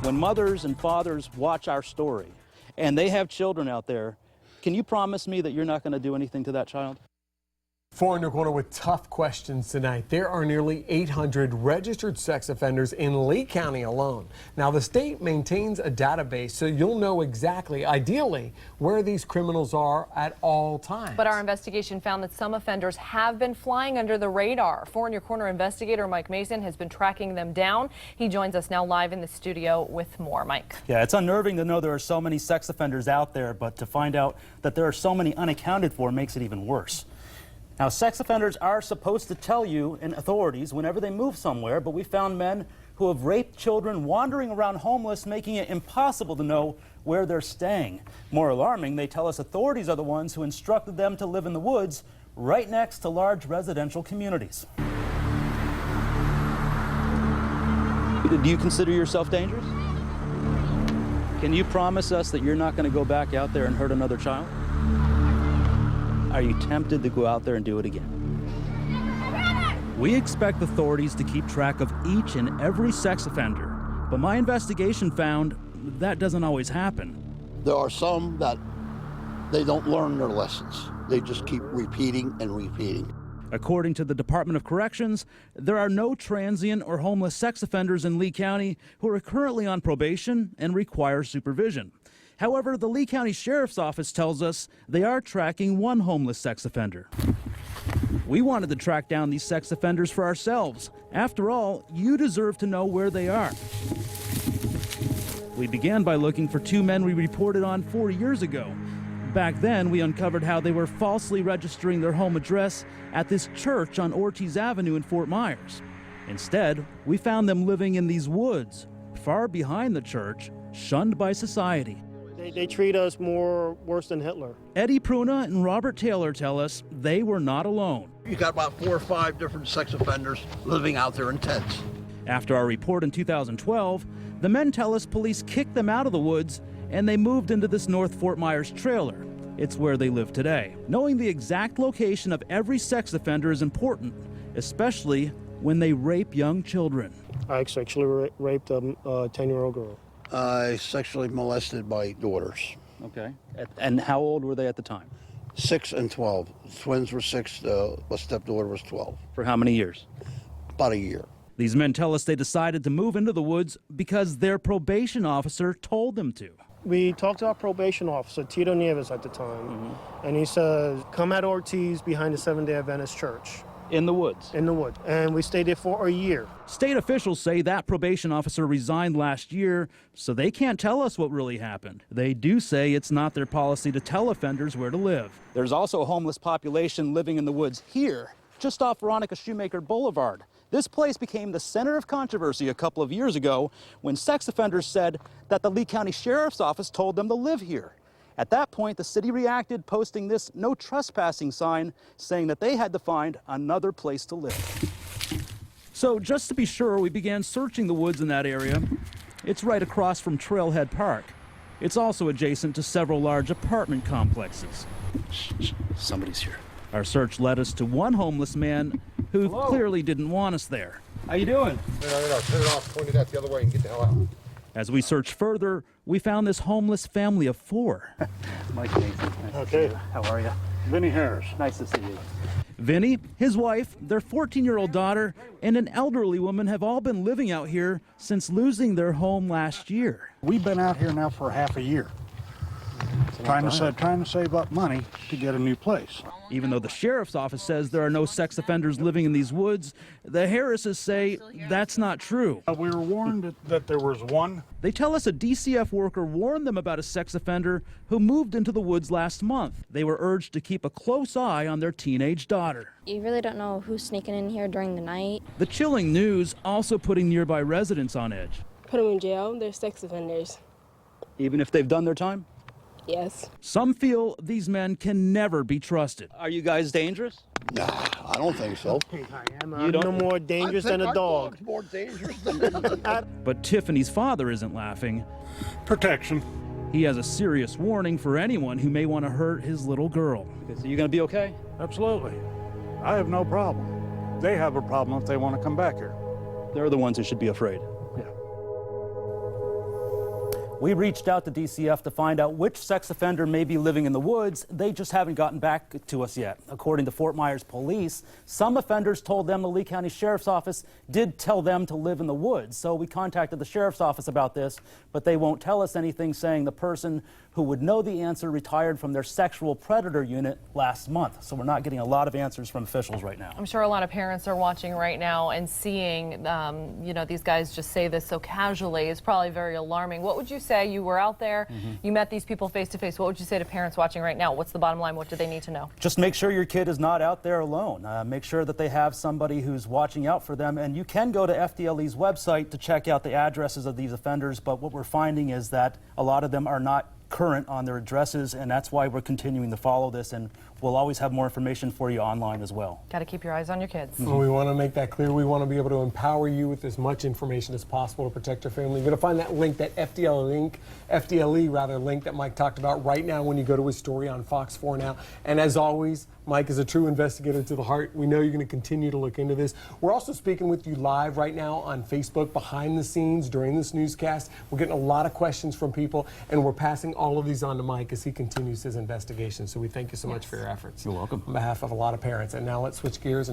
When mothers and fathers watch our story and they have children out there, can you promise me that you're not going to do anything to that child? 4 in your corner with tough questions tonight. There are nearly 800 registered sex offenders in Lee County alone. Now, the state maintains a database so you'll know exactly, ideally, where these criminals are at all times. But our investigation found that some offenders have been flying under the radar. 4 in your corner investigator Mike Mason has been tracking them down. He joins us now live in the studio with more. Mike. Yeah, it's unnerving to know there are so many sex offenders out there, but to find out that there are so many unaccounted for makes it even worse. Now, sex offenders are supposed to tell you and authorities whenever they move somewhere, but we found men who have raped children wandering around homeless, making it impossible to know where they're staying. More alarming, they tell us authorities are the ones who instructed them to live in the woods right next to large residential communities. Do you consider yourself dangerous? Can you promise us that you're not going to go back out there and hurt another child? Are you tempted to go out there and do it again? We expect authorities to keep track of each and every sex offender, but my investigation found that doesn't always happen. There are some that they don't learn their lessons. They just keep repeating and repeating. According to the Department of Corrections, there are no transient or homeless sex offenders in Lee County who are currently on probation and require supervision. However, the Lee County Sheriff's Office tells us they are tracking one homeless sex offender. We wanted to track down these sex offenders for ourselves. After all, you deserve to know where they are. We began by looking for 2 men we reported on 4 years ago. Back then, we uncovered how they were falsely registering their home address at this church on Ortiz Avenue in Fort Myers. Instead, we found them living in these woods, far behind the church, shunned by society. They treat us worse than Hitler. Eddie Pruna and Robert Taylor tell us they were not alone. You got about 4 or 5 different sex offenders living out there in tents. After our report in 2012, the men tell us police kicked them out of the woods and they moved into this North Fort Myers trailer. It's where they live today. Knowing the exact location of every sex offender is important, especially when they rape young children. I sexually raped a 10-year-old girl. I sexually molested my daughters. Okay. And how old were they at the time? 6 and 12. Twins were 6, my stepdaughter was 12. For how many years? About a year. These men tell us they decided to move into the woods because their probation officer told them to. We talked to our probation officer, Tito Nieves at the time, and he says, come at Ortiz behind the Seventh-day Adventist church. In the woods? In the woods. And we stayed there for a year. State officials say that probation officer resigned last year, so they can't tell us what really happened. They do say it's not their policy to tell offenders where to live. There's also a homeless population living in the woods here, just off Veronica Shoemaker Boulevard. This place became the center of controversy a couple of years ago when sex offenders said that the Lee County Sheriff's Office told them to live here. At that point, the city reacted, posting this no trespassing sign, saying that they had to find another place to live. So just to be sure, we began searching the woods in that area. It's right across from Trailhead Park. It's also adjacent to several large apartment complexes. Somebody's here. Our search led us to one homeless man who clearly didn't want us there. How you doing? No, turn it off, point it out the other way and get the hell out. As we searched further, we found this homeless family of 4. Mike Mason. Nice to see you. How are you? Vinny Harris. Nice to see you. Vinny, his wife, their 14-year-old daughter, and an elderly woman have all been living out here since losing their home last year. We've been out here now for half a year, trying to save up money to get a new place. Even though the sheriff's office says there are no sex offenders living in these woods, the Harrises say that's not true. We were warned that there was one. They tell us a DCF worker warned them about a sex offender who moved into the woods last month. They were urged to keep a close eye on their teenage daughter. You really don't know who's sneaking in here during the night. The chilling news also putting nearby residents on edge. Put them in jail. They're sex offenders. Even if they've done their time? Yes. Some feel these men can never be trusted. Are you guys dangerous? Nah, I don't think so. I'm no more dangerous than a dog. More dangerous than But Tiffany's father isn't laughing. Protection. He has a serious warning for anyone who may want to hurt his little girl. So you gonna be okay? Absolutely. I have no problem. They have a problem if they want to come back here. They're the ones who should be afraid. Yeah. We reached out to DCF to find out which sex offender may be living in the woods. They just haven't gotten back to us yet. According to Fort Myers police, some offenders told them the Lee County Sheriff's Office did tell them to live in the woods. So we contacted the Sheriff's Office about this, but they won't tell us anything, saying the person who would know the answer retired from their sexual predator unit last month. So we're not getting a lot of answers from officials right now. I'm sure a lot of parents are watching right now and seeing, you know, these guys just say this so casually. It's probably very alarming. What would you say? You were out there, you met these people face to face. What would you say to parents watching right now? What's the bottom line? What do they need to know? Just make sure your kid is not out there alone. Make sure that they have somebody who's watching out for them. And you can go to FDLE's website to check out the addresses of these offenders. But what we're finding is that a lot of them are not current on their addresses, and that's why we're continuing to follow this, and we'll always have more information for you online as well. Got to keep your eyes on your kids. Well, we want to make that clear. We want to be able to empower you with as much information as possible to protect your family. You're going to find that link, that FDLE link that Mike talked about right now when you go to his story on Fox 4 Now. And as always, Mike is a true investigator to the heart. We know you're going to continue to look into this. We're also speaking with you live right now on Facebook, behind the scenes during this newscast. We're getting a lot of questions from people, and we're passing all of these on to Mike as he continues his investigation. So we thank you so much for your efforts. You're welcome. On behalf of a lot of parents. And now let's switch gears and